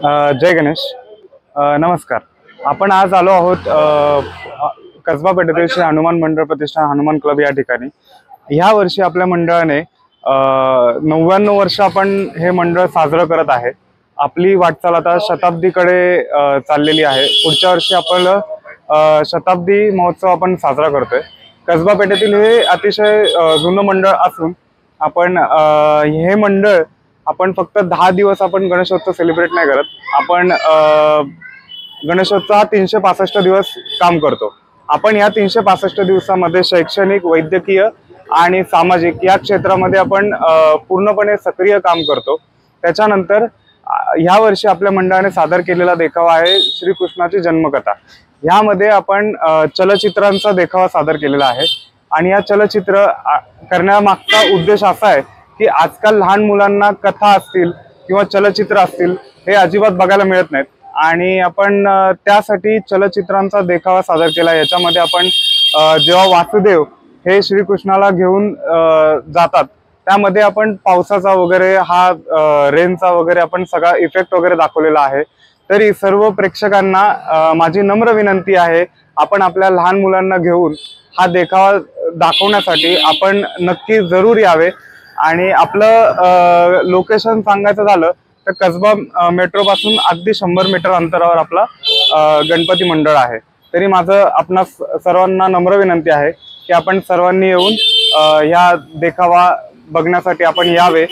जय गणेश। नमस्कार। आपण आज आलो आहोत कसबा पेठेतील श्री हनुमान मंडळ प्रतिष्ठान हनुमान क्लब या ठिकाणी। ह्या वर्षी आपल्या मंडळाने 99 वर्ष आपण हे मंडळ साजरं करत आहे। आपली वाटचाल आता शताब्दीकडे चाललेली आहे। पुढच्या वर्षी आपण शताब्दी महोत्सव आपण साजरा करतोय। कसबा पेठेतील हे अतिशय जुनं मंडळ असून आपण हे मंडळ आपण फक्त 10 दिवस आपण गणेशोत्सव सेलिब्रेट नाही करत। आपण गणेशोत्सव हा 365 दिवस काम करतो। आपण या 365 दिवसामध्ये शैक्षणिक, वैद्यकीय आणि सामाजिक या क्षेत्रामध्ये आपण पूर्णपणे सक्रिय काम करतो। त्याच्यानंतर ह्या वर्षी आपल्या मंडळाने सादर केलेला देखावा आहे श्रीकृष्णाची जन्मकथा। यामध्ये आपण चलचित्रांचा देखावा सादर केलेला आहे आणि या चलचित्र करण्यामागचा उद्देश असा आहे की आजकाल लहान मुलांना कथा असतील किंवा चलचित्र असतील हे अजिबात बघायला मिळत नाहीत आणि आपण त्यासाठी चलचित्रांचा देखावा सादर केला। याच्यामध्ये आपण जेव्हा वासुदेव हे श्रीकृष्णाला घेऊन जातात त्यामध्ये आपण पावसाचा वगैरे हा रेनचा वगैरे आपण सगळा इफेक्ट वगैरे दाखवलेला आहे। तरी सर्व प्रेक्षकांना माझी नम्र विनंती आहे, आपण आपल्या लहान मुलांना घेऊन हा देखावा दाखवण्यासाठी आपण नक्की जरूर यावे। आणि आपलं लोकेशन सांगायचं झालं तर कसबा मेट्रो पासून अगदी 100 मीटर अंतरावर आपला गणपती मंडळ आहे। तरी माझं आपणा सर्वांना नम्र विनंती आहे की आपण सर्वांनी येऊन ह्या देखावा बघण्यासाठी आपण यावे